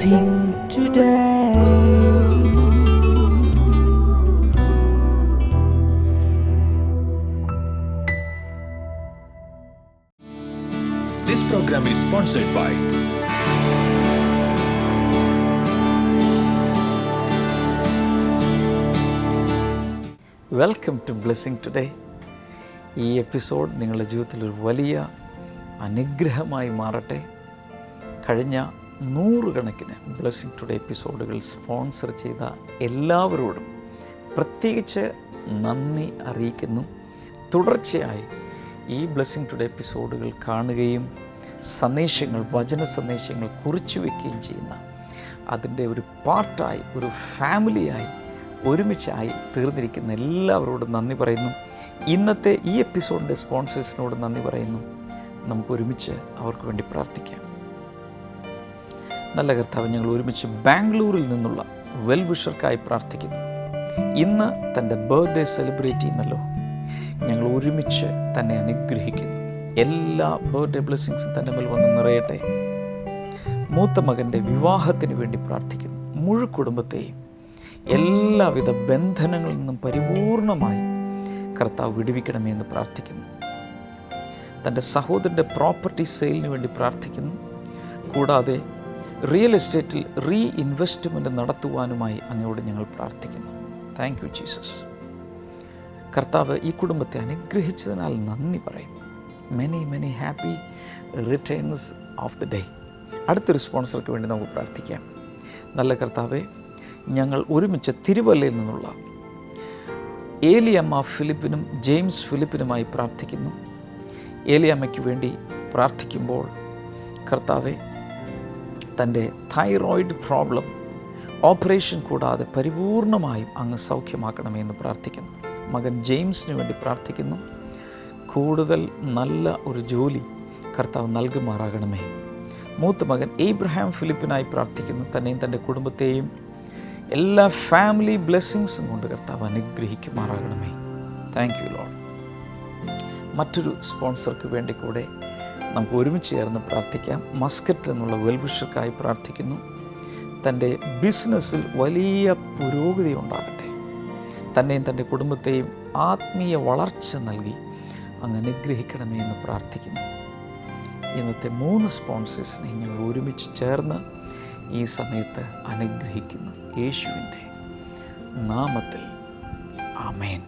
blessing today. This program is sponsored by welcome to blessing today. ഈ episode നിങ്ങളുടെ ജീവിതത്തിൽ ഒരു വലിയ അനുഗ്രഹമായി മാറട്ടെ. കഴിഞ്ഞ 100 കണക്കിന് ബ്ലെസ്സിങ് ടുഡേ എപ്പിസോഡുകൾ സ്പോൺസർ ചെയ്ത എല്ലാവരോടും പ്രത്യേകിച്ച് നന്ദി അറിയിക്കുന്നു. തുടർച്ചയായി ഈ ബ്ലെസ്സിങ് ടുഡേ എപ്പിസോഡുകൾ കാണുകയും സന്ദേശങ്ങൾ, വചന സന്ദേശങ്ങൾ കുറിച്ചു വയ്ക്കുകയും ചെയ്യുന്ന അതിൻ്റെ ഒരു പാർട്ടായി, ഒരു ഫാമിലിയായി ഒരുമിച്ചായി തീർന്നിരിക്കുന്ന എല്ലാവരോടും നന്ദി പറയുന്നു. ഇന്നത്തെ ഈ എപ്പിസോഡിൻ്റെ സ്പോൺസേഴ്സിനോട് നന്ദി പറയുന്നു. നമുക്ക് ഒരുമിച്ച് അവർക്ക് വേണ്ടി പ്രാർത്ഥിക്കാം. നല്ല കർത്താവ്, ഞങ്ങൾ ഒരുമിച്ച് ബാംഗ്ലൂരിൽ നിന്നുള്ള വെൽവിഷർക്കായി പ്രാർത്ഥിക്കുന്നു. ഇന്ന് തൻ്റെ ബർത്ത്ഡേ സെലിബ്രേറ്റ് ചെയ്യുന്നല്ലോ. ഞങ്ങൾ ഒരുമിച്ച് തന്നെ അനുഗ്രഹിക്കുന്നു. എല്ലാ ബർത്ത്ഡേ ബ്ലെസ്സിങ്സും തൻ്റെ മേൽ വന്ന് നിറയട്ടെ. മൂത്ത മകൻ്റെ വിവാഹത്തിന് വേണ്ടി പ്രാർത്ഥിക്കുന്നു. മുഴു കുടുംബത്തെയും എല്ലാവിധ ബന്ധനങ്ങളിൽ നിന്നും പരിപൂർണമായി കർത്താവ് വിടുവിക്കണമേ എന്ന് പ്രാർത്ഥിക്കുന്നു. തൻ്റെ സഹോദരൻ്റെ പ്രോപ്പർട്ടി സെയിലിന് വേണ്ടി പ്രാർത്ഥിക്കുന്നു. കൂടാതെ റിയൽ എസ്റ്റേറ്റിൽ ഇൻവെസ്റ്റ്മെൻറ്റ് നടത്തുവാനുമായി അങ്ങയോട് ഞങ്ങൾ പ്രാർത്ഥിക്കുന്നു. Thank you Jesus. കർത്താവ് ഈ കുടുംബത്തെ അനുഗ്രഹിച്ചതിനാൽ നന്ദി പറയുന്നു. Many many happy returns of the day. അടുത്തൊരു സ്പോൺസർക്ക് വേണ്ടി നമുക്ക് പ്രാർത്ഥിക്കാം. നല്ല കർത്താവെ, ഞങ്ങൾ ഒരുമിച്ച് തിരുവല്ലയിൽ നിന്നുള്ള ഏലിയമ്മ ഫിലിപ്പിനും ജെയിംസ് ഫിലിപ്പിനുമായി പ്രാർത്ഥിക്കുന്നു. ഏലിയമ്മയ്ക്ക് വേണ്ടി പ്രാർത്ഥിക്കുമ്പോൾ കർത്താവെ, തൻ്റെ തൈറോയിഡ് പ്രോബ്ലം ഓപ്പറേഷൻ കൂടാതെ പരിപൂർണമായും അങ്ങ് സൗഖ്യമാക്കണമെന്ന് പ്രാർത്ഥിക്കുന്നു. മകൻ ജെയിംസിന് വേണ്ടി പ്രാർത്ഥിക്കുന്നു. കൂടുതൽ നല്ല ഒരു ജോലി കർത്താവ് നൽകുമാറാകണമേ. മൂത്ത മകൻ ഏബ്രഹാം ഫിലിപ്പിനായി പ്രാർത്ഥിക്കുന്നു. തന്നെയും തൻ്റെ കുടുംബത്തെയും എല്ലാ ഫാമിലി ബ്ലെസ്സിങ്സും കൊണ്ട് കർത്താവ് അനുഗ്രഹിക്കുമാറാകണമേ. Thank you Lord. മറ്റൊരു സ്പോൺസർക്ക് വേണ്ടി കൂടെ നമുക്ക് ഒരുമിച്ച് ചേർന്ന് പ്രാർത്ഥിക്കാം. മസ്കറ്റിൽ നിന്നുള്ള വെൽവിഷർക്കായി പ്രാർത്ഥിക്കുന്നു. തൻ്റെ ബിസിനസ്സിൽ വലിയ പുരോഗതി ഉണ്ടാകട്ടെ. തന്നെയും തൻ്റെ കുടുംബത്തെയും ആത്മീയ വളർച്ച നൽകി അങ്ങ് അനുഗ്രഹിക്കണമേ എന്ന് പ്രാർത്ഥിക്കുന്നു. ഇന്നത്തെ 3 സ്പോൺസേഴ്സിനെ ഞങ്ങൾ ഒരുമിച്ച് ചേർന്ന് ഈ സമയത്ത് അനുഗ്രഹിക്കുന്നു. യേശുവിൻ്റെ നാമത്തിൽ ആമേൻ.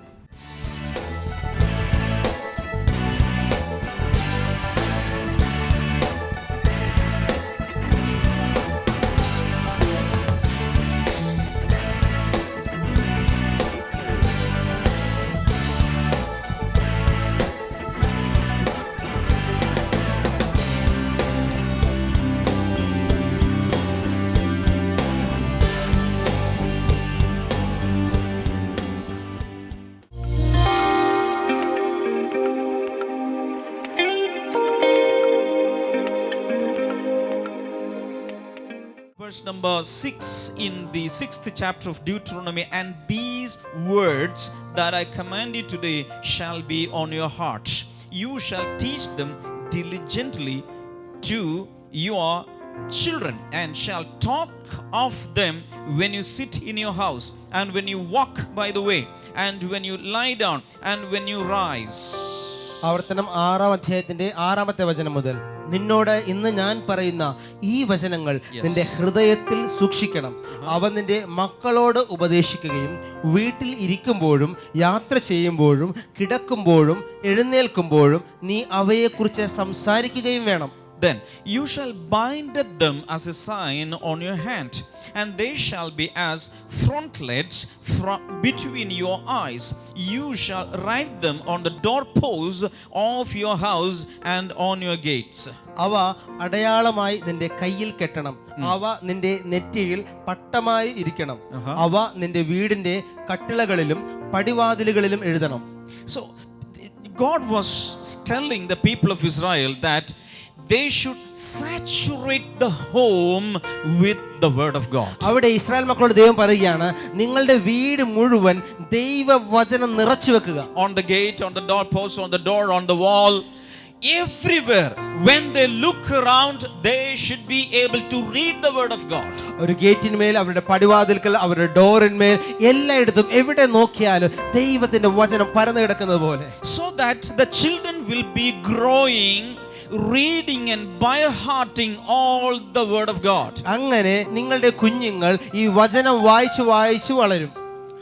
Verse number 6 in the 6th chapter of Deuteronomy, and these words that I command you today shall be on your heart. You shall teach them diligently to your children, and shall talk of them when you sit in your house, and when you walk by the way, and when you lie down, and when you rise. ആവർത്തനം 6-ാം അധ്യായത്തിന്റെ 6-ാമത്തെ വചനം മുതൽ, നിന്നോട് ഇന്ന് ഞാൻ പറയുന്ന ഈ വചനങ്ങൾ നിന്റെ ഹൃദയത്തിൽ സൂക്ഷിക്കണം. അവ നിന്റെ മക്കളോട് ഉപദേശിക്കുകയും വീട്ടിൽ ഇരിക്കുമ്പോഴും യാത്ര ചെയ്യുമ്പോഴും കിടക്കുമ്പോഴും എഴുന്നേൽക്കുമ്പോഴും നീ അവയെക്കുറിച്ച് സംസാരിക്കുകയും വേണം. Then you shall bind them as a sign on your hand, and they shall be as frontlets between your eyes. You shall write them on the doorposts of your house and on your gates. അവ അടയാളമായി നിന്റെ കയ്യിൽ കെട്ടണം. അവ നിന്റെ നെറ്റിയിൽ പട്ടമായി ഇരിക്കണം. അവ നിന്റെ വീടിന്റെ കട്ടിളകളിലും പടിവാതിലുകളിലും എഴുതണം. So God was telling the people of Israel that they should saturate the home with the word of God. അവിടെ ഇസ്രായേൽ മക്കളോട് ദൈവം പറയുകയാണ്, നിങ്ങളുടെ വീട് മുഴുവൻ ദൈവവചനം നിറച്ചു വെക്കുക. On the gate, on the doorpost, on the door, on the wall, everywhere, when they look around, they should be able to read the word of God. ഒരു ഗേറ്റിന്മേൽ, അവരുടെ പടിവാതിൽക്കൽ, അവരുടെ ഡോറിന്മേൽ, എല്ലായിടത്തും എവിടെ നോക്കിയാലും ദൈവത്തിന്റെ വചനം പരന്നു കിടക്കുന്നത് പോലെ. So that the children will be growing, reading and by hearting all the word of God. അങ്ങനെ നിങ്ങളുടെ കുഞ്ഞുങ്ങൾ ഈ വചനം വായിച്ചു വായിച്ചു വളരും.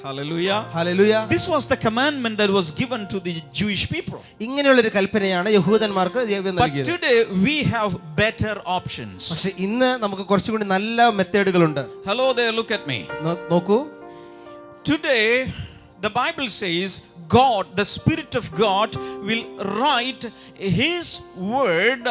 Hallelujah. Hallelujah. This was the commandment that was given to the Jewish people. ഇങ്ങനെയുള്ളൊരു കൽപ്പനയാണ് യഹൂദന്മാർക്ക് ദൈവം But നൽകിയത്. today we have better options. പക്ഷെ ഇന്ന് നമുക്ക് കുറച്ചുകൂടി നല്ല മെത്തേഡുകളുണ്ട്. Hello there, look at me. നോക്കൂ. Today the Bible says God, the Spirit of God, will write His word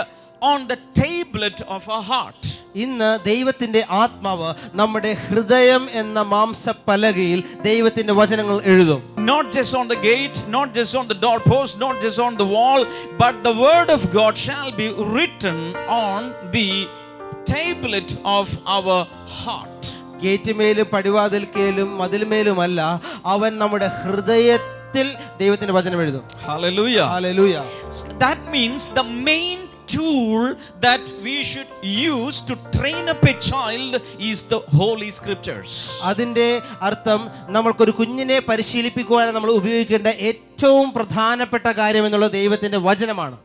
on the tablet of our heart. ഇന്ന് ദൈവത്തിന്റെ ആത്മാവ് നമ്മുടെ ഹൃദയം എന്ന മാംസപ്പലകയിൽ ദൈവത്തിന്റെ വചനങ്ങൾ എഴുതും. Not just on the gate, not just on the doorpost, not just on the wall, but the word of God shall be written on the tablet of our heart. ഗേറ്റുമേലും പടിവാതിൽക്കലും മതിൽമേലുമല്ല, അവൻ നമ്മുടെ ഹൃദയത്തിൽ ദൈവത്തിന്റെ വചനം എഴുതും. Hallelujah. Hallelujah. That means the main tool that we should use to train up a child is the Holy Scriptures. അതിന്റെ അർത്ഥം നമ്മൾക്കൊരു കുഞ്ഞിനെ പരിശീലിപ്പിക്കുവാൻ നമ്മൾ ഉപയോഗിക്കേണ്ട ഏറ്റവും പ്രധാനപ്പെട്ട കാര്യം എന്നുള്ള ദൈവത്തിന്റെ വചനമാണ്.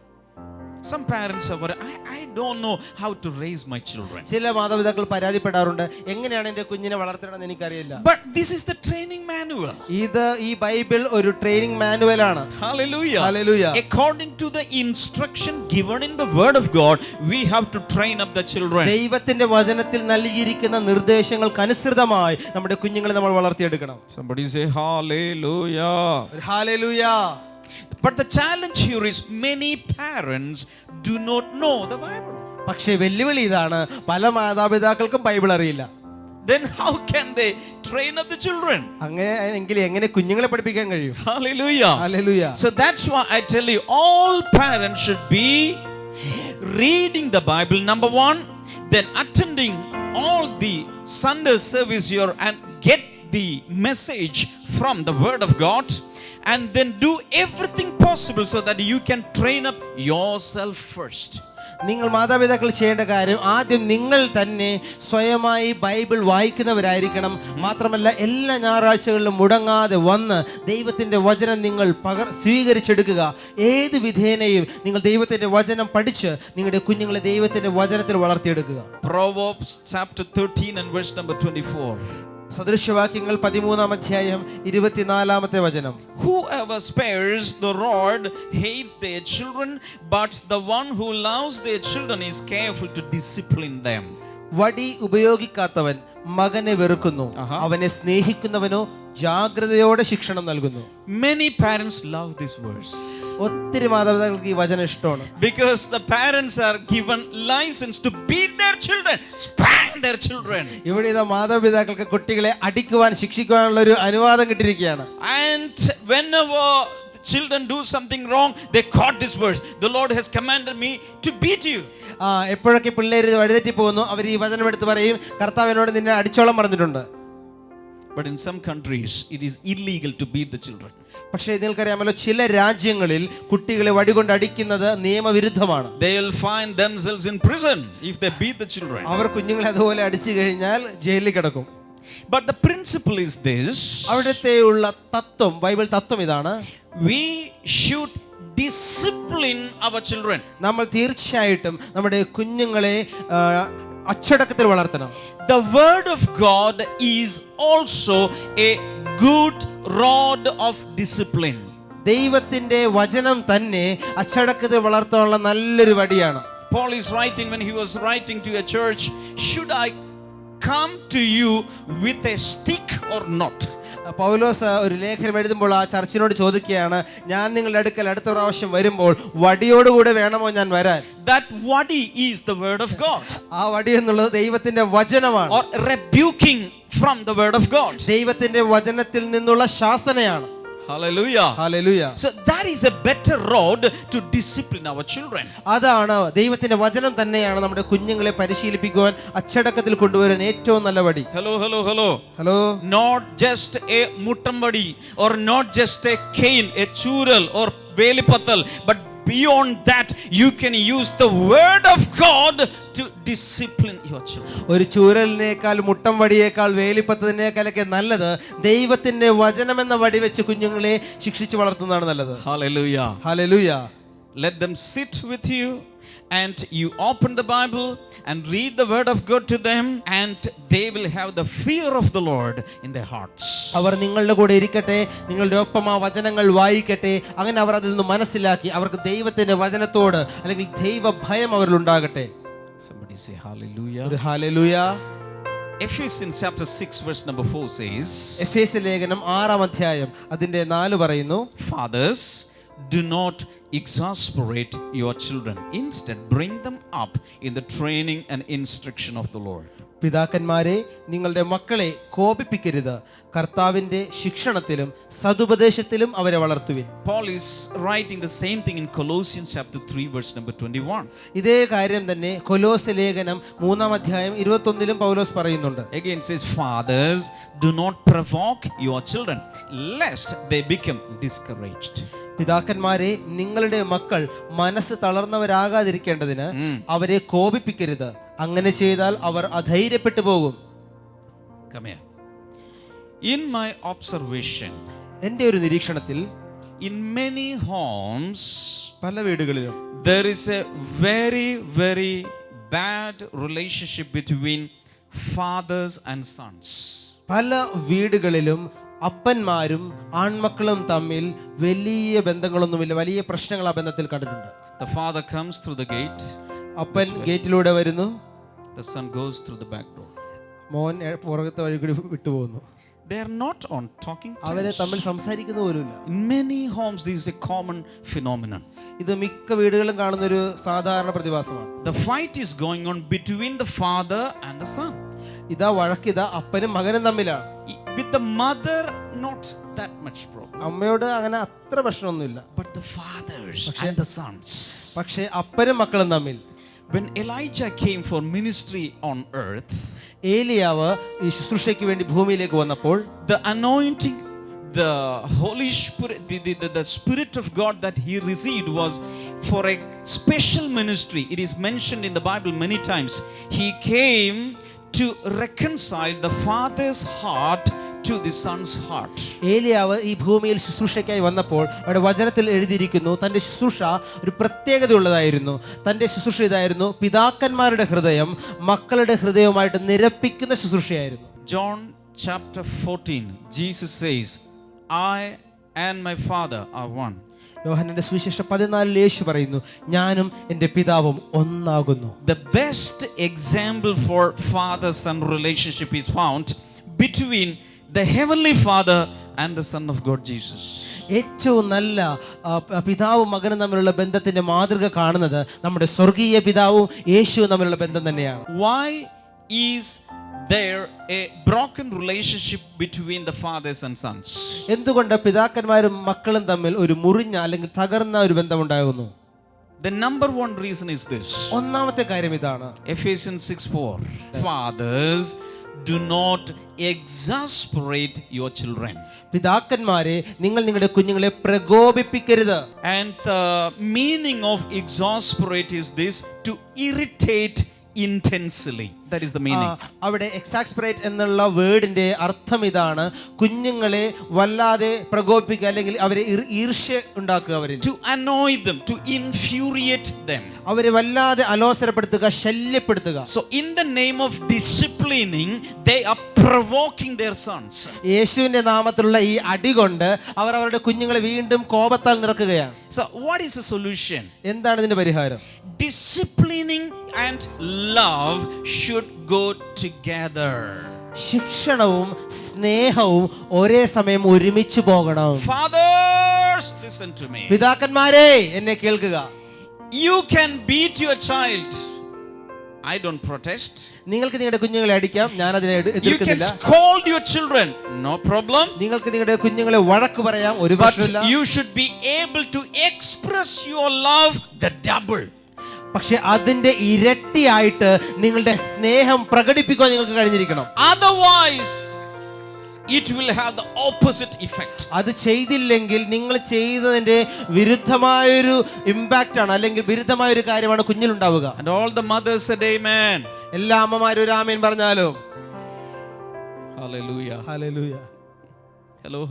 Some parents are worried, I don't know how to raise my children. ചില മാതാപിതാക്കൾ പരാതിപ്പെടാറുണ്ട്, എങ്ങനെയാണ് എൻ്റെ കുഞ്ഞിനെ വളർത്തണമെന്ന് എനിക്കറിയില്ല. But this is the training manual. ഇത് ഈ ബൈബിൾ ഒരു ട്രെയിനിങ് മാനുവൽ ആണ്. Hallelujah. Hallelujah. According to the instruction given in the word of God, we have to train up the children. ദൈവത്തിന്റെ വചനത്തിൽ നൽകിയിരിക്കുന്ന നിർദ്ദേശങ്ങൾക്കനുസൃതമായി നമ്മുടെ കുഞ്ഞുങ്ങളെ നമ്മൾ വളർത്തിയെടുക്കണം. Somebody say hallelujah. Hallelujah. But the challenge here is many parents do not know the Bible. പക്ഷേ വെല്ലുവിളി ഇതാണ്, പല മാതാപിതാക്കൾക്കും ബൈബിൾ അറിയില്ല. Then how can they train up the children? അങ്ങനെയെങ്കിൽ എങ്ങനെ കുഞ്ഞുങ്ങളെ പഠിപ്പിക്കാൻ കഴിയും? Hallelujah. Hallelujah. So that's why I tell you, all parents should be reading the Bible, number one, then attending all the Sunday service here and get the message from the word of God, and then do everything possible so that you can train up yourself first. നിങ്ങൾ മാതാപിതാക്കൾ ചെയ്യേണ്ട കാര്യം, ആദ്യം നിങ്ങൾ തന്നെ സ്വയമായി Bible വായിക്കുന്നവരായിരിക്കണം. മാത്രമല്ല എല്ലാ ഞായറാഴ്ചകളിലും മുടങ്ങാതെ വന്ന് ദൈവത്തിൻ്റെ വചനം നിങ്ങൾ സ്വീകരിച്ചെടുക്കുക. ഏത് വിധേനയും നിങ്ങൾ ദൈവത്തിൻ്റെ വചനം പഠിച്ച് നിങ്ങളുടെ കുഞ്ഞുങ്ങളെ ദൈവത്തിൻ്റെ വചനത്തിൽ വളർത്തിയെടുക്കുക. Proverbs chapter 13 and verse number 24. സദൃശവാക്യങ്ങൾ 13-ാം അധ്യായം 24-ാമത്തെ വചനം. Whoever spares the rod hates their children, but the one who loves their children is careful to discipline them. വടി ഉപയോഗിക്കാത്തവൻ മകനെ വെറുക്കുന്നു, അവനെ സ്നേഹിക്കുന്നവനോ ജാഗ്രതയോടെ ശിക്ഷണം നൽകുന്നു. Many parents love this verse. ഒത്തിരി മാതാപിതാക്കൾക്ക് ഈ വചനം ഇഷ്ടമാണ്. Because the parents are given license to beat their children, spank their children. ഇവിടെ ഇതാ മാതാപിതാക്കൾക്ക് കുട്ടികളെ അടിക്കുവാൻ, ശിക്ഷിക്കുവാനുള്ള ഒരു അനുവാദം കിട്ടിയിരിക്കുകയാണ്. And whenever the children do something wrong, they quote this verse. The Lord has commanded me to beat you. എപ്പോഴൊക്കെ പിള്ളേർ വഴിതെറ്റി പോകുന്നു, അവർ ഈ വചനം എടുത്ത് പറയും, കർത്താവിനോട് നിന്നെ അടിച്ചോളം പറഞ്ഞിട്ടുണ്ട്. But in some countries it is illegal to beat the children. പക്ഷേ നിങ്ങൾക്കറിയാമല്ലോ, ചില രാജ്യങ്ങളിൽ കുട്ടികളെ വടികൊണ്ട് അടിക്കുന്നത് നിയമവിരുദ്ധമാണ്. They will find themselves in prison if they beat the children. അവർ കുഞ്ഞുങ്ങളെ അതുപോലെ അടിച്ചു കഴിഞ്ഞാൽ ജയിലിൽ കിടക്കും. But the principle is this. അവിടുത്തെയുള്ള തത്വം, ബൈബിൾ തത്വം ഇതാണ്, we should discipline our children. നമ്മൾ തീർച്ചയായിട്ടും നമ്മുടെ കുഞ്ഞുങ്ങളെ അച്ചടക്കത്തിൽ വളർത്തണം. The word of God is also a good rod of discipline. ദൈവത്തിന്റെ വചനം തന്നെ അച്ചടക്കത്തിൽ വളർത്താനുള്ള നല്ലൊരു വടിയാണ്. Paul is writing, when he was writing to a church, should I come to you with a stick or not? പൗലോസ് ഒരു ലേഖനം എഴുതുമ്പോൾ ആ ചർച്ചിനോട് ചോദിക്കുകയാണ്, ഞാൻ നിങ്ങളുടെ അടുക്കൽ അടുത്ത പ്രാവശ്യം വരുമ്പോൾ വടിയോടുകൂടെ വേണമോ ഞാൻ വരാൻ? That wadi is the word of God. ആ വടി എന്നുള്ളത് ദൈവത്തിന്റെ വചനമാണ്. Or rebuking from the word of God. ദൈവത്തിന്റെ വചനത്തിൽ നിന്നുള്ള ശാസനയാണ്. Hallelujah. Hallelujah. So that is a better rod to discipline our children. അതാണ് ദൈവത്തിന്റെ വചനം തന്നെയാണ് നമ്മുടെ കുഞ്ഞുങ്ങളെ പരിശീലിപ്പിക്കുവാൻ, അച്ചടക്കത്തിൽ കൊണ്ടുവരാൻ ഏറ്റവും നല്ല വടി. Hello. Hello. Not just a muttambadi or not just a cane, a chural or velipattal, but beyond that, you can use the word of God to discipline your children. ഒരു ചൂരലിനേക്കാൾ മുട്ടം വടിയേക്കാൾ വേലിപ്പത്തതിനേക്കാളൊക്കെ നല്ലത് ദൈവത്തിന്റെ വചനം എന്ന വടി വെച്ച് കുഞ്ഞുങ്ങളെ ശിക്ഷിച്ചു വളർത്തുന്നതാണ് നല്ലത്. Hallelujah. Hallelujah. Let them sit with you and you open the Bible and read the word of God to them, and they will have the fear of the Lord in their hearts. അവർ നിങ്ങളുടെ കൂടെ ഇരിക്കട്ടെ, നിങ്ങളുടെ ഒപ്പം ആ വചനങ്ങൾ വായിക്കട്ടെ. അങ്ങനെ അവർ അതിൽ നിന്ന് മനസ്സിലാക്കി അവർക്ക് ദൈവത്തിന്റെ വചനത്തോട് അല്ലെങ്കിൽ ദൈവ ഭയം അവരിൽ ഉണ്ടാകട്ടെ. Somebody say hallelujah. ഒരു hallelujah. Ephesians chapter 6 verse number 4 says, എഫേസ്യ ലേഖനം 6-ാം അധ്യായം അതിന്റെ 4 പറയുന്നു, fathers, do not exasperate your children. Instead, bring them up in the training and instruction of the Lord. പിതാക്കന്മാരെ, നിങ്ങളുടെ മക്കളെ കോപിപ്പിക്കരുത്, കർത്താവിന്റെ ശിക്ഷണത്തിലും സതുപദേശത്തിലും അവരെ വളർത്തുവിൻ. Paul is writing the same thing in Colossians chapter 3 verse number 21. ഇതേ കാര്യം തന്നെ കൊലോസ്യ ലേഖനം 3-ാം അധ്യായം 21-ലും പൗലോസ് പറയുന്നുണ്ട്. Again says, fathers, do not provoke your children lest they become discouraged. പിതാക്കന്മാരെ, നിങ്ങളുടെ മക്കൾ മനസ്സ് തളർന്നവരാകാതിരിക്കേണ്ടതിന് അവരെ കോപിപ്പിക്കരുത്. അങ്ങനെ ചെയ്താൽ അവർ അധൈര്യപ്പെട്ടു പോകും. Come here. In my observation, എൻ്റെ ഒരു നിരീക്ഷണത്തിൽ in many homes, പല വീടുകളിലും there is a very, very bad relationship between fathers and sons. പല വീടുകളിലും അപ്പന്മാരും ആൺമക്കളും തമ്മിൽ വലിയ ബന്ധങ്ങളൊന്നുമില്ല, വലിയ പ്രശ്നങ്ങൾ ആ ബന്ധത്തിൽ കണ്ടിട്ടുണ്ട്. The father comes through the gate, അപ്പൻ ഗേറ്റിലൂടെ വരുന്നു, the son goes through the back door. മോൻ പുറകത്തെ വഴി കൂടി വിട്ടുപോകുന്നു. They are not on talking അവരെ terms. തമ്മിൽ സംസാരിക്കുന്ന പോലുമില്ല. In many homes this is a common phenomenon. ഇത് മിക്ക വീടുകളിലും കാണുന്ന ഒരു സാധാരണ പ്രതിഭാസമാണ്. The fight is going on between the father and the son. ഇതാ വഴക്കിതാ അപ്പനും മകനും തമ്മിലാണ്. With the mother not that much problem, അമ്മയോട് അങ്ങനെ അത്ര പ്രശ്നമൊന്നുമില്ല. but the fathers and the sons. പക്ഷേ അപ്പനും മക്കളും തമ്മിൽ. When Elijah came for ministry on earth, ഏലിയാവ് ഈ ശുശ്രൂഷയ്ക്ക് വേണ്ടി ഭൂമിയിലേക്ക് വന്നപ്പോൾ the anointing, the Holy Spirit, the Spirit of God that he received was for a special ministry. It is mentioned in the Bible many times. He came to reconcile the father's heart to the son's heart. ഏലിയാവ് ഈ ഭൂമിയിൽ ശുശ്രൂഷയ്ക്കായി വന്നപ്പോൾ അവിടെ വചനത്തിൽ എഴുതിയിരിക്കുന്നു, തൻ്റെ ശുശ്രൂഷ ഒരു പ്രത്യേകതയുള്ളതായിരുന്നു. തൻ്റെ ശുശ്രൂഷ ഇതായിരുന്നു, പിതാക്കന്മാരുടെ ഹൃദയം മക്കളുടെ ഹൃദയവുമായിട്ട് നിരപ്പിക്കുന്ന ശുശ്രൂഷയായിരുന്നു. John chapter 14, Jesus says, I and my Father are one. യോഹന്നാന്റെ സുവിശേഷം 14 യേശു പറയുന്നു, ഞാനും എൻ്റെ പിതാവും ഒന്നാകുന്നു. The best example for father-son relationship is found between the heavenly Father and the Son of God Jesus. ഏറ്റവും നല്ല പിതാവും മകനും തമ്മിലുള്ള ബന്ധത്തിന്റെ മാതൃക കാണുന്നത് നമ്മുടെ സ്വർഗീയ പിതാവും യേശുവും തമ്മിലുള്ള ബന്ധം തന്നെയാണ്. Why is there a broken relationship between the fathers and sons? എന്തുകൊണ്ട് പിതാക്കന്മാരും മക്കളും തമ്മിൽ ഒരു മുറിഞ്ഞ അല്ലെങ്കിൽ തകർന്ന ഒരു ബന്ധമുണ്ടാകുന്നു? The number one reason is this. ഒന്നാമത്തെ കാര്യം ഇതാണ്. Ephesians 6:4. Fathers, do not exasperate your children. പിതാക്കന്മാരെ, നിങ്ങൾ നിങ്ങളുടെ കുഞ്ഞുങ്ങളെ പ്രകോപിപ്പിക്കരുത്. And the meaning of exasperate is this: to irritate intensely. That is the meaning. അവിടെ എക്സാസ്പറേറ്റ് എന്നുള്ള വേർഡിന്റെ അർത്ഥം ഇതാണ്, കുഞ്ഞുങ്ങളെ വല്ലാതെ പ്രകോപിപ്പിക്കുക അല്ലെങ്കിൽ അവരെ ഈർഷ്യ ഉണ്ടാക്കുക, അവരിൽ To annoy them, to infuriate them. അവരെ വല്ലാതെ അലോസരപ്പെടുത്തുക, ശല്യപ്പെടുത്തുക. So in the name of disciplining, they are provoking their sons. യേശുവിന്റെ നാമത്തിലുള്ള ഈ അടി കൊണ്ട് അവർ അവരുടെ കുഞ്ഞുങ്ങളെ വീണ്ടും കോപത്താൽ നിറക്കുകയാണ്. So what is the solution? എന്താണ് ഇതിന്റെ പരിഹാരം? Disciplining and love should go together. ശിക്ഷണവും സ്നേഹവും ഒരേ സമയം ഒരുമിച്ച് പോകണം. Fathers, listen to me. പിതാക്കന്മാരെ, എന്നെ കേൾക്കുക. You can beat your child. I don't protest. നിങ്ങൾക്ക് നിങ്ങളുടെ കുഞ്ഞുങ്ങളെ അടിക്കാം, ഞാൻ അതിനെ You can എതിർക്കുന്നില്ല. scold your children, no problem. നിങ്ങൾക്ക് നിങ്ങളുടെ കുഞ്ഞുങ്ങളെ വഴക്ക് പറയാം, ഒരു But പ്രശ്നമില്ല. you should be able to express your love the double. പക്ഷെ അതിന്റെ ഇരട്ടിയായിട്ട് നിങ്ങളുടെ സ്നേഹം പ്രകടിപ്പിക്കാൻ നിങ്ങൾക്ക് കഴിഞ്ഞിരിക്കണം. Otherwise, it will have the opposite effect. അത് ചെയ്തില്ലെങ്കിൽ നിങ്ങൾ ചെയ്തതിന്റെ വിരുദ്ധമായൊരു ഇമ്പാക്റ്റ് ആണ്, അല്ലെങ്കിൽ വിരുദ്ധമായൊരു കാര്യമാണ് കുഞ്ഞിലുണ്ടാവുക. And all the mothers said amen. എല്ലാ അമ്മമാരും ഒരു ആമേൻ പറഞ്ഞാലും. Hallelujah. Hallelujah. Hello.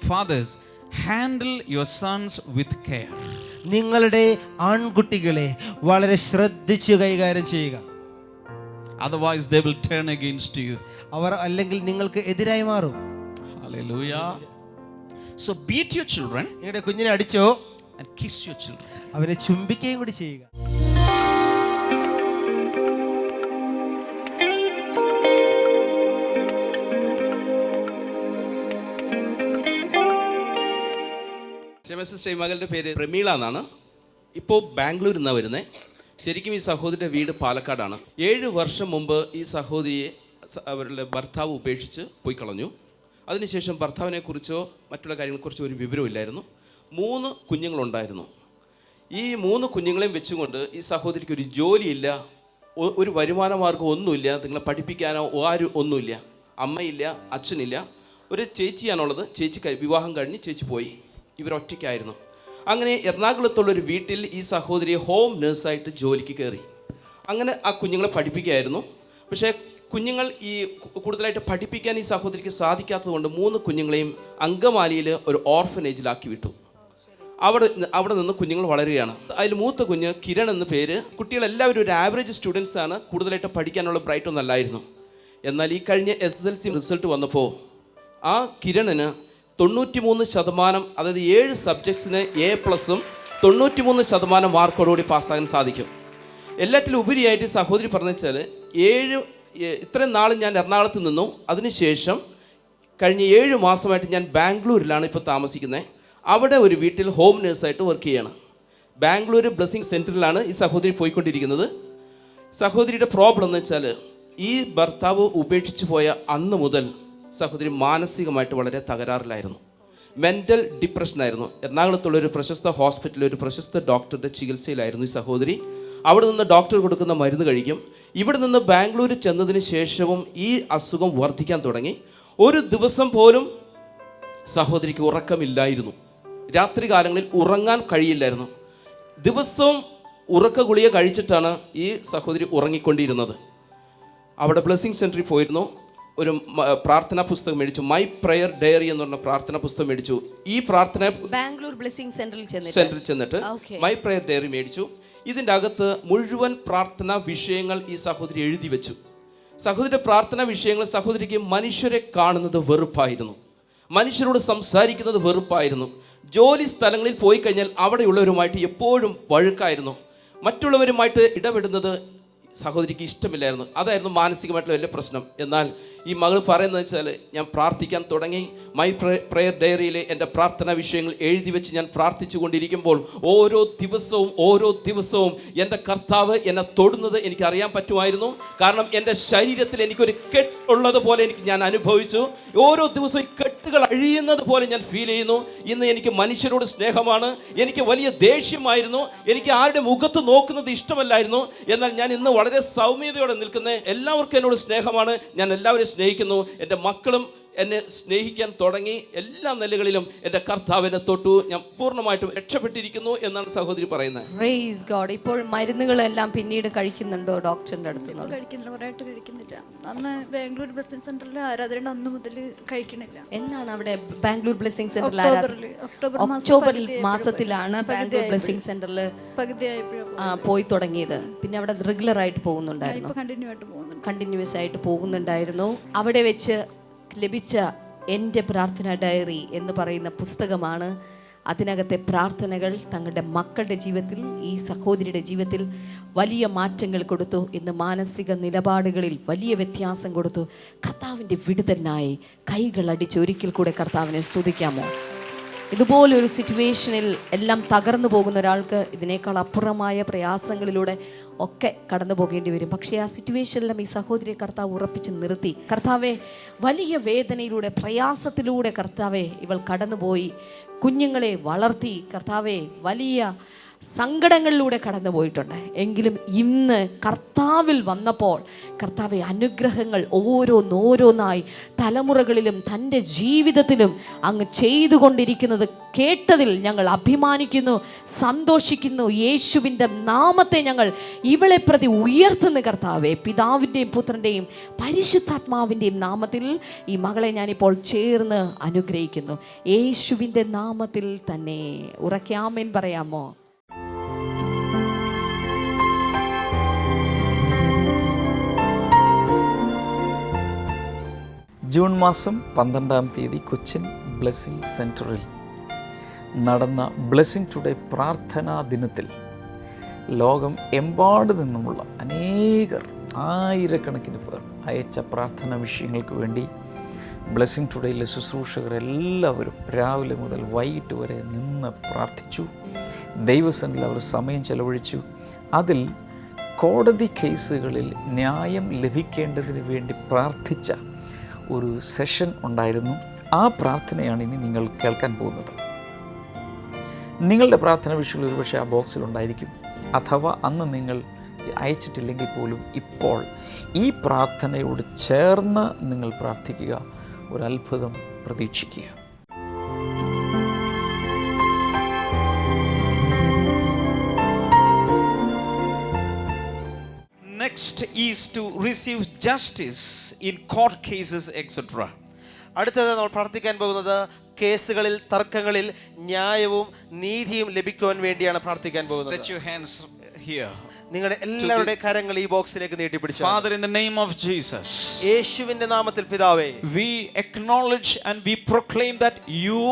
Fathers, handle your sons with care. നിങ്ങളുടെ ആൺകുട്ടികളെ വളരെ ശ്രദ്ധിച്ച് കൈകാര്യം ചെയ്യുക. Otherwise they will turn against you. അവർ അല്ലെങ്കിൽ നിങ്ങൾക്ക് എതിരായി മാറും. Hallelujah. So beat your children നിങ്ങളുടെ കുഞ്ഞിനെ അടിച്ചോ and kiss your children. അവനെ ചുംബിക്കുകയും കൂടി ചെയ്യുക. സിസ്റ്റർ മകളുടെ പേര് പ്രമീള എന്നാണ്. ഇപ്പോൾ ബാംഗ്ലൂരിൽ നിന്നാണ് വരുന്നത്. ശരിക്കും ഈ സഹോദരിയുടെ വീട് പാലക്കാടാണ്. 7 വർഷം മുമ്പ് ഈ സഹോദരിയെ അവരുടെ ഭർത്താവ് ഉപേക്ഷിച്ച് പോയി കളഞ്ഞു. അതിനുശേഷം ഭർത്താവിനെക്കുറിച്ചോ മറ്റുള്ള കാര്യങ്ങളെക്കുറിച്ചോ ഒരു വിവരമില്ലായിരുന്നു. 3 കുഞ്ഞുങ്ങളുണ്ടായിരുന്നു. ഈ 3 കുഞ്ഞുങ്ങളെയും വെച്ചുകൊണ്ട് ഈ സഹോദരിക്ക് ഒരു ജോലിയില്ല, ഒരു വരുമാന മാർഗ്ഗം ഒന്നുമില്ല, നിങ്ങളെ പഠിപ്പിക്കാനോ ആരും ഒന്നുമില്ല, അമ്മയില്ല, അച്ഛനില്ല. ഒരു ചേച്ചിയാണുള്ളത്. ചേച്ചി വിവാഹം കഴിഞ്ഞ് ചേച്ചി പോയി. ഇവരൊറ്റയ്ക്കായിരുന്നു. അങ്ങനെ എറണാകുളത്തുള്ളൊരു വീട്ടിൽ ഈ സഹോദരി ഹോം നേഴ്സായിട്ട് ജോലിക്ക് കയറി. അങ്ങനെ ആ കുഞ്ഞുങ്ങളെ പഠിപ്പിക്കുകയായിരുന്നു. പക്ഷേ കുഞ്ഞുങ്ങൾ ഈ കൂടുതലായിട്ട് പഠിപ്പിക്കാൻ ഈ സഹോദരിക്ക് സാധിക്കാത്തതുകൊണ്ട് 3 കുഞ്ഞുങ്ങളെയും അങ്കമാലിയിൽ ഒരു ഓർഫനേജിലാക്കി വിട്ടു. അവിടെ നിന്ന് കുഞ്ഞുങ്ങൾ വളരുകയാണ്. അതിൽ മൂത്ത കുഞ്ഞ് കിരൺ എന്ന പേര്. കുട്ടികളെല്ലാവരും ഒരു ആവറേജ് സ്റ്റുഡൻസ് ആണ്, കൂടുതലായിട്ട് പഠിക്കാനുള്ള ബ്രൈറ്റ് ഒന്നും അല്ലായിരുന്നു. എന്നാൽ ഈ കഴിഞ്ഞ SSLC റിസൾട്ട് വന്നപ്പോൾ ആ കിരണിന് 93%, അതായത് 7 സബ്ജക്ട്സിന് A+ഉം 93% മാർക്കോടുകൂടി പാസ്സാകാൻ സാധിക്കും. എല്ലാറ്റിലും ഉപരിയായിട്ട് സഹോദരി പറഞ്ഞു വെച്ചാൽ ഇത്രയും നാൾ ഞാൻ എറണാകുളത്ത് നിന്നു. അതിനുശേഷം കഴിഞ്ഞ 7 മാസമായിട്ട് ഞാൻ ബാംഗ്ലൂരിലാണ് ഇപ്പോൾ താമസിക്കുന്നത്. അവിടെ ഒരു വീട്ടിൽ ഹോം നേഴ്സായിട്ട് വർക്ക് ചെയ്യാണ്. ബാംഗ്ലൂർ ബ്ലെസ്സിങ് സെൻറ്ററിലാണ് ഈ സഹോദരി പോയിക്കൊണ്ടിരിക്കുന്നത്. സഹോദരിയുടെ പ്രോബ്ലം എന്ന് വെച്ചാൽ ഈ ഭർത്താവ് ഉപേക്ഷിച്ച് പോയ അന്ന് മുതൽ സഹോദരി മാനസികമായിട്ട് വളരെ തകരാറിലായിരുന്നു. മെൻ്റൽ ഡിപ്രഷനായിരുന്നു. എറണാകുളത്തുള്ളൊരു പ്രശസ്ത ഹോസ്പിറ്റലിൽ ഒരു പ്രശസ്ത ഡോക്ടറുടെ ചികിത്സയിലായിരുന്നു ഈ സഹോദരി. അവിടെ നിന്ന് ഡോക്ടർ കൊടുക്കുന്ന മരുന്ന് കഴിക്കും. ഇവിടെ നിന്ന് ബാംഗ്ലൂർ ചെന്നതിന് ശേഷവും ഈ അസുഖം വർദ്ധിക്കാൻ തുടങ്ങി. ഒരു ദിവസം പോലും സഹോദരിക്ക് ഉറക്കമില്ലായിരുന്നു. രാത്രി കാലങ്ങളിൽ ഉറങ്ങാൻ കഴിയില്ലായിരുന്നു. ദിവസവും ഉറക്ക ഗുളിക കഴിച്ചിട്ടാണ് ഈ സഹോദരി ഉറങ്ങിക്കൊണ്ടിരുന്നത്. അവിടെ ബ്ലെസ്സിങ് സെൻറ്ററിൽ പോയിരുന്നു. ഒരു പ്രാർത്ഥനാ പുസ്തകം മേടിച്ചു. മൈ പ്രയർ ഡയറി എന്ന് പറഞ്ഞ പ്രാർത്ഥനാ പുസ്തകം മേടിച്ചു. ഈ പ്രാർത്ഥന ബാംഗ്ലൂർ ബ്ലെസ്സിങ് സെന്ററിൽ ചെന്നിട്ട് മൈ പ്രയർ ഡയറി മേടിച്ചു. ഇതിൻ്റെ അകത്ത് മുഴുവൻ പ്രാർത്ഥനാ വിഷയങ്ങൾ ഈ സഹോദരി എഴുതി വെച്ചു. സഹോദരിയുടെ പ്രാർത്ഥനാ വിഷയങ്ങൾ സഹോദരിക്ക് മനുഷ്യരെ കാണുന്നത് വെറുപ്പായിരുന്നു, മനുഷ്യരോട് സംസാരിക്കുന്നത് വെറുപ്പായിരുന്നു. ജോലി സ്ഥലങ്ങളിൽ പോയി കഴിഞ്ഞാൽ അവിടെയുള്ളവരുമായിട്ട് എപ്പോഴും വഴക്കായിരുന്നു. മറ്റുള്ളവരുമായിട്ട് ഇടപെടുന്നത് സഹോദരിക്ക് ഇഷ്ടമില്ലായിരുന്നു. അതായിരുന്നു മാനസികമായിട്ടുള്ള വലിയ പ്രശ്നം. എന്നാൽ ഈ മകൾ പറയുന്നത് വെച്ചാൽ ഞാൻ പ്രാർത്ഥിക്കാൻ തുടങ്ങി. മൈ പ്രയർ ഡയറിയിലെ എൻ്റെ പ്രാർത്ഥനാ വിഷയങ്ങൾ എഴുതി വെച്ച് ഞാൻ പ്രാർത്ഥിച്ചു കൊണ്ടിരിക്കുമ്പോൾ ഓരോ ദിവസവും എൻ്റെ കർത്താവ് എന്നെ തൊടുന്നത് എനിക്ക് അറിയാൻ പറ്റുമായിരുന്നു. കാരണം എൻ്റെ ശരീരത്തിൽ എനിക്കൊരു കെട്ടുള്ളതുപോലെ ഞാൻ അനുഭവിച്ചു. ഓരോ ദിവസവും കെട്ടുകൾ അഴിയുന്നത് പോലെ ഞാൻ ഫീൽ ചെയ്യുന്നു. ഇന്ന് എനിക്ക് മനുഷ്യരോട് സ്നേഹമാണ്, എനിക്ക് വലിയ ദേഷ്യമായിരുന്നു, എനിക്ക് ആരുടെ മുഖത്ത് നോക്കുന്നത് ഇഷ്ടമല്ലായിരുന്നു. എന്നാൽ ഞാൻ ഇന്ന് വളരെ സൗമ്യതയോടെ നിൽക്കുന്ന, എല്ലാവർക്കും എന്നോട് സ്നേഹമാണ്, ഞാൻ എല്ലാവരെയും സ്നേഹിക്കുന്നു. എൻ്റെ മക്കളും എന്നെ സ്നേഹിക്കാൻ തുടങ്ങി. എല്ലാ നിലകളിലും എൻ്റെ കർത്താവിനെ തൊട്ടു. ഞാൻ പൂർണ്ണമായിട്ടും രക്ഷപ്പെട്ടിരിക്കുന്നു എന്നാണ് സഹോദരി പറയുന്നത്. Praise God. ഇപ്പോൾ മരുന്നുകളെല്ലാം പിന്നീട് കഴിക്കുന്നുണ്ടോ ഡോക്ടറിന്റെ അടുത്ത്? കഴിക്കുന്നില്ല. അന്ന് ബാംഗ്ലൂർ ബ്ലെസ്സിങ് സെന്ററിൽ ആരാധന അന്ന് മുതൽ കഴിക്കണില്ല. എന്നാണ് അവിടെ ബാംഗ്ലൂർ ബ്ലെസ്സിങ് സെന്ററിൽ ഒക്ടോബർ മാസത്തിലാണ് ബാംഗ്ലൂർ ബ്ലെസ്സിങ് സെന്ററിൽ പോയി തുടങ്ങിയത്. പിന്നെ അവിടെ റെഗുലർ ആയിട്ട് പോകുന്നുണ്ടായിരുന്നു, കണ്ടിന്യൂസ് ആയിട്ട് പോകുന്നുണ്ടായിരുന്നു. അവിടെ വെച്ച് ലഭിച്ച എൻ്റെ പ്രാർത്ഥന ഡയറി എന്ന് പറയുന്ന പുസ്തകമാണ്. അതിനകത്തെ പ്രാർത്ഥനകൾ തങ്ങളുടെ മക്കളുടെ ജീവിതത്തിൽ, ഈ സഹോദരിയുടെ ജീവിതത്തിൽ വലിയ മാറ്റങ്ങൾ കൊടുത്തു. ഇന്ന് മാനസിക നിലപാടുകളിൽ വലിയ വ്യത്യാസം കൊടുത്തു. കർത്താവിൻ്റെ വിടുതലിനായി കൈകളടിച്ച് ഒരിക്കൽ കൂടെ കർത്താവിനെ സ്തുതിക്കാമോ? ഇതുപോലൊരു സിറ്റുവേഷനിൽ എല്ലാം തകർന്നു പോകുന്ന ഒരാൾക്ക് ഇതിനേക്കാൾ അപ്പുറമായ പ്രയാസങ്ങളിലൂടെ ഒക്കെ കടന്നു പോകേണ്ടി വരും. പക്ഷേ ആ സിറ്റുവേഷനിലും ഈ സഹോദരിയെ കർത്താവ് ഉറപ്പിച്ച് നിർത്തി. കർത്താവെ, വലിയ വേദനയിലൂടെ, പ്രയാസത്തിലൂടെ കർത്താവെ ഇവൾ കടന്നുപോയി, കുഞ്ഞുങ്ങളെ വളർത്തി. കർത്താവെ, വലിയ സങ്കടങ്ങളിലൂടെ കടന്നു പോയിട്ടുണ്ട്. എങ്കിലും ഇന്ന് കർത്താവിൽ വന്നപ്പോൾ കർത്താവെ അനുഗ്രഹങ്ങൾ ഓരോന്നോരോന്നായി തലമുറകളിലും തൻ്റെ ജീവിതത്തിലും അങ്ങ് ചെയ്തുകൊണ്ടിരിക്കുന്നത് കേട്ടതിൽ ഞങ്ങൾ അഭിമാനിക്കുന്നു, സന്തോഷിക്കുന്നു. യേശുവിൻ്റെ നാമത്തെ ഞങ്ങൾ ഇവളെ പ്രതി ഉയർത്തുന്ന കർത്താവെ, പിതാവിൻ്റെയും പുത്രൻ്റെയും പരിശുദ്ധാത്മാവിൻ്റെയും നാമത്തിൽ ഈ മകളെ ഞാനിപ്പോൾ ചേർന്ന് അനുഗ്രഹിക്കുന്നു. യേശുവിൻ്റെ നാമത്തിൽ തന്നെ. ഉറക്കെ ആമേൻ പറയാമോ? ജൂൺ മാസം 12-ാം തീയതി കൊച്ചിൻ ബ്ലെസ്സിങ് സെൻറ്ററിൽ നടന്ന ബ്ലെസ്സിങ് ടുഡേ പ്രാർത്ഥനാ ദിനത്തിൽ ലോകം എമ്പാട് നിന്നുമുള്ള അനേകർ, ആയിരക്കണക്കിന് പേർ അയച്ച പ്രാർത്ഥനാ വിഷയങ്ങൾക്ക് വേണ്ടി ബ്ലെസ്സിങ് ടുഡേയിലെ ശുശ്രൂഷകർ എല്ലാവരും രാവിലെ മുതൽ വൈകിട്ട് വരെ നിന്ന് പ്രാർത്ഥിച്ചു. ദൈവസന്നിധിയിൽ അവർ സമയം ചെലവഴിച്ചു. അതിൽ കോടതി കേസുകളിൽ ന്യായം ലഭിക്കേണ്ടതിന് വേണ്ടി പ്രാർത്ഥിച്ച ഒരു സെഷൻ ഉണ്ടായിരുന്നു. ആ പ്രാർത്ഥനയാണ് ഇനി നിങ്ങൾ കേൾക്കാൻ പോകുന്നത്. നിങ്ങളുടെ പ്രാർത്ഥന വിഷയങ്ങൾ ഒരുപക്ഷെ ആ ബോക്സിലുണ്ടായിരിക്കും. അഥവാ അന്ന് നിങ്ങൾ അയച്ചിട്ടില്ലെങ്കിൽ പോലും ഇപ്പോൾ ഈ പ്രാർത്ഥനയോട് ചേർന്ന് നിങ്ങൾ പ്രാർത്ഥിക്കുക. ഒരു അത്ഭുതം പ്രതീക്ഷിക്കുക. Next is to receive justice in court cases, etc. അടുത്തത് നമ്മൾ പ്രാർത്ഥിക്കാൻ പോകുന്നത് കേസുകളിൽ, തർക്കങ്ങളിൽ ന്യായവും നീതിയും ലഭിക്കുവാൻ വേണ്ടിയാണ് പ്രാർത്ഥിക്കാൻ പോകുന്നത്. Stretch your hands here. നിങ്ങളുടെ എല്ലാവരുടെ കരങ്ങൾ ഈ ബോക്സിലേക്ക് നീട്ടിപ്പിടിച്ചു. Father, in the name of Jesus, യേശുവിന്റെ നാമത്തിൽ പിതാവേ, we acknowledge and we proclaim that you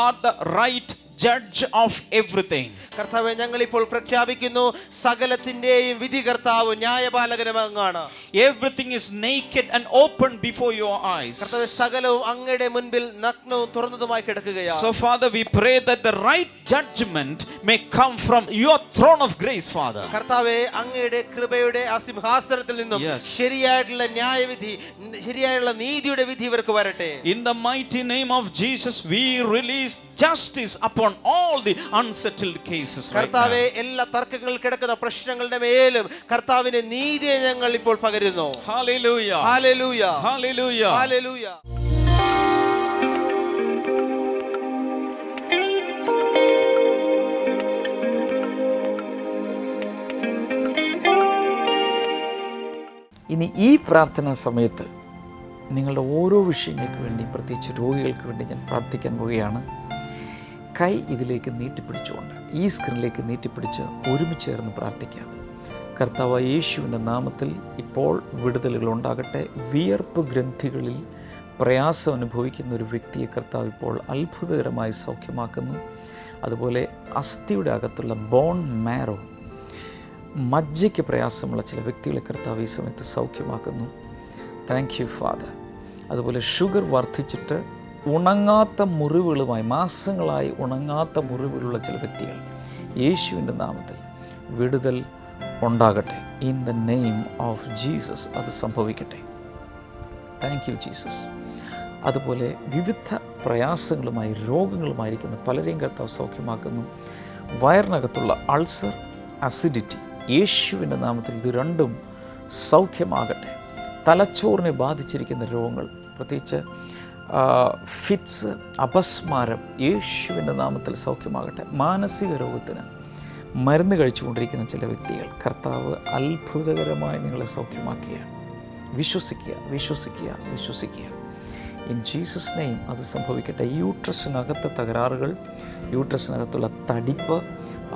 are the right judge of everything. കർത്താവേ, ഞങ്ങൾ ഇപ്പോൾ പ്രഖ്യാപിക്കുന്നു സകലത്തിന്റെയും വിധികർത്താവ്, ന്യായപാലകനും അങ്ങാണ്. Everything is naked and open before your eyes. കർത്താവേ, സകലവും അങ്ങയുടെ മുൻപിൽ നഗ്നവും തുറന്നതുമായി കിടക്കുകയാണ്. So Father, we pray that the right judgment may come from your throne of grace, Father. കർത്താവേ, അങ്ങയുടെ കൃപയുടെ ആ സിംഹാസനത്തിൽ നിന്നും ശരിയായിട്ടുള്ള ന്യായവിധി, ശരിയായുള്ള നീതിയുടെ വിധി ഇവർക്ക് വരട്ടെ. In the mighty name of Jesus, we release justice upon all the unsettled cases right now. കർത്താവേ, എല്ലാ തർക്കങ്ങളിൽ കിടക്കുന്ന പ്രശ്നങ്ങളുടെ മേലും കർത്താവിന്റെ നീതിയെ ഞങ്ങൾ ഇപ്പോൾ പകരുന്നു. Hallelujah. ഹല്ലേലൂയ. Hallelujah. ഹല്ലേലൂയ. ഇനി ഈ പ്രാർത്ഥനാ സമയത്ത് നിങ്ങളുടെ ഓരോ വിഷയങ്ങൾക്ക് വേണ്ടി, പ്രത്യേകിച്ച് രോഗികൾക്ക് വേണ്ടി ഞാൻ പ്രാർത്ഥിക്കാൻ പോവുകയാണ്. കൈ ഇതിലേക്ക് നീട്ടിപ്പിടിച്ചുകൊണ്ട് ഈ സ്ക്രീനിലേക്ക് നീട്ടിപ്പിടിച്ച് ഒരുമിച്ച് ചേർന്ന് പ്രാർത്ഥിക്കാം. കർത്താവ് യേശുവിൻ്റെ നാമത്തിൽ ഇപ്പോൾ വിടുതലുകൾ ഉണ്ടാകട്ടെ. വിയർപ്പ് ഗ്രന്ഥികളിൽ പ്രയാസം അനുഭവിക്കുന്ന ഒരു വ്യക്തിയെ കർത്താവ് ഇപ്പോൾ അത്ഭുതകരമായി സൗഖ്യമാക്കുന്നു. അതുപോലെ അസ്ഥിയുടെ അകത്തുള്ള ബോൺ മാരോ, മജ്ജയ്ക്ക് പ്രയാസമുള്ള ചില വ്യക്തികളെ കർത്താവ് ഈ സമയത്ത് സൗഖ്യമാക്കുന്നു. Thank you father. അതുപോലെ ഷുഗർ വർദ്ധിച്ചിട്ട് ഉണങ്ങാത്ത മുറിവുകളുമായി, മാസങ്ങളായി ഉണങ്ങാത്ത മുറിവുകളുള്ള ചില വ്യക്തികൾ, യേശുവിൻ്റെ നാമത്തിൽ വിടുതൽ ഉണ്ടാകട്ടെ. In the name of Jesus അത് സംഭവിക്കട്ടെ. Thank you Jesus. അതുപോലെ വിവിധ പ്രയാസങ്ങളുമായി, രോഗങ്ങളുമായിരിക്കുന്ന പലരെയും കർത്താവ് സൗഖ്യമാക്കുന്നു. വയറിനകത്തുള്ള അൾസർ, അസിഡിറ്റി, യേശുവിൻ്റെ നാമത്തിൽ ഇത് രണ്ടും സൗഖ്യമാകട്ടെ. തലച്ചോറിനെ ബാധിച്ചിരിക്കുന്ന രോഗങ്ങൾ, പ്രത്യേകിച്ച് ഫിറ്റ്സ്, അപസ്മാരം, യേശുവിൻ്റെ നാമത്തിൽ സൗഖ്യമാകട്ടെ. മാനസിക രോഗത്തിന് മരുന്ന് കഴിച്ചുകൊണ്ടിരിക്കുന്ന ചില വ്യക്തികൾ, കർത്താവ് അത്ഭുതകരമായി നിങ്ങളെ സൗഖ്യമാക്കുകയാണ്. വിശ്വസിക്കുക, വിശ്വസിക്കുക, വിശ്വസിക്കുക. ഇൻ ജീസസ് നെയിം അത് സംഭവിക്കട്ടെ. യൂട്രസിനകത്തെ തകരാറുകൾ, യൂട്രസിനകത്തുള്ള തടിപ്പ്,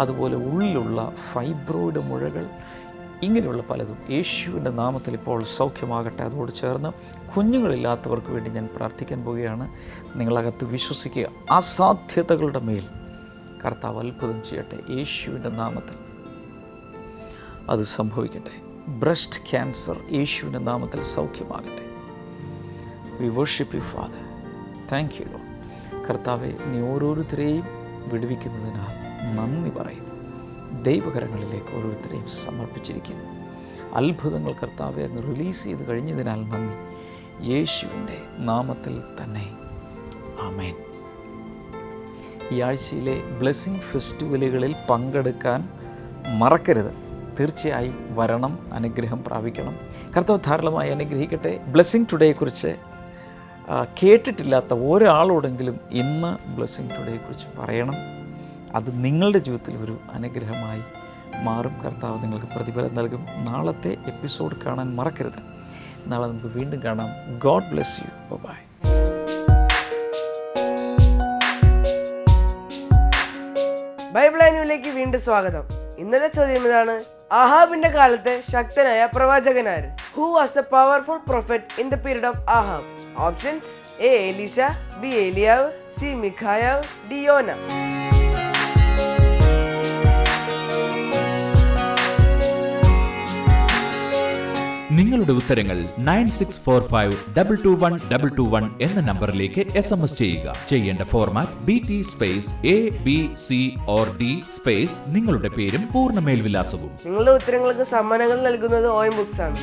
അതുപോലെ ഉള്ളിലുള്ള ഫൈബ്രോയിഡ് മുഴകൾ, ഇങ്ങനെയുള്ള പലതും യേശുവിൻ്റെ നാമത്തിൽ ഇപ്പോൾ സൗഖ്യമാകട്ടെ. അതോട് ചേർന്ന് കുഞ്ഞുങ്ങളില്ലാത്തവർക്ക് വേണ്ടി ഞാൻ പ്രാർത്ഥിക്കാൻ പോവുകയാണ്. നിങ്ങളകത്ത് വിശ്വസിക്കുക. അസാധ്യതകളുടെ മേൽ കർത്താവ് അത്ഭുതം ചെയ്യട്ടെ. യേശുവിൻ്റെ നാമത്തിൽ അത് സംഭവിക്കട്ടെ. ബ്രസ്റ്റ് ക്യാൻസർ യേശുവിൻ്റെ നാമത്തിൽ സൗഖ്യമാകട്ടെ. We worship you father. Thank you Lord. കർത്താവെ, നീ ഓരോരുത്തരെയും വിടുവിക്കുന്നതിനാൽ നന്ദി പറയുന്നു. ദൈവകരങ്ങളിലേക്ക് ഓരോരുത്തരെയും സമർപ്പിച്ചിരിക്കുന്നു. അത്ഭുതങ്ങൾ കർത്താവെ അങ്ങ് റിലീസ് ചെയ്ത് കഴിഞ്ഞതിനാൽ നന്ദി. യേശുവിൻ്റെ നാമത്തിൽ തന്നെ ആമേൻ. ഈ ആഴ്ചയിലെ ബ്ലെസ്സിങ് ഫെസ്റ്റിവലുകളിൽ പങ്കെടുക്കാൻ മറക്കരുത്. തീർച്ചയായും വരണം, അനുഗ്രഹം പ്രാപിക്കണം. കർത്താവ് ധാരാളമായി അനുഗ്രഹിക്കട്ടെ. ബ്ലെസ്സിങ് ടുഡേയെക്കുറിച്ച് കേട്ടിട്ടില്ലാത്ത ഒരാളോടെങ്കിലും ഇന്ന് ബ്ലെസ്സിങ് ടുഡേയെക്കുറിച്ച് പറയണം. അത് നിങ്ങളുടെ ജീവിതത്തിൽ ഒരു അനുഗ്രഹമായി മാറും. കർത്താവ് നിങ്ങൾക്ക് പ്രതിഫലം നൽകും. നാളത്തെ എപ്പിസോഡ് കാണാൻ മറക്കരുത്. നാളെ നമുക്ക് വീണ്ടും കാണാം. God bless you. Bye. Bible ആനുവിലേക്ക് വീണ്ടും സ്വാഗതം. ഇന്നത്തെ ചോദ്യം ഇതാണ്: ആഹാബിന്റെ കാലത്തെ ശക്തനായ പ്രവാചകനാര്? Who was the powerful prophet in the period of Ahab? Options: A Elisha, B ഏലിയാവ്, സി മിഖായാവ്, ഡി യോന. നിങ്ങളുടെ ഉത്തരങ്ങൾ 9645221221 എന്ന നമ്പറിലേക്ക് SMS ചെയ്യുക. ചെയ്യേണ്ട format BT space ABC space നിങ്ങളുടെ പേരും പൂർണ്ണ മേൽവിലാസവും. നിങ്ങളുടെ ഉത്തരങ്ങൾക്ക് സമ്മാനങ്ങൾ നൽകുന്നത് OM ബുക്സ് ആണ്.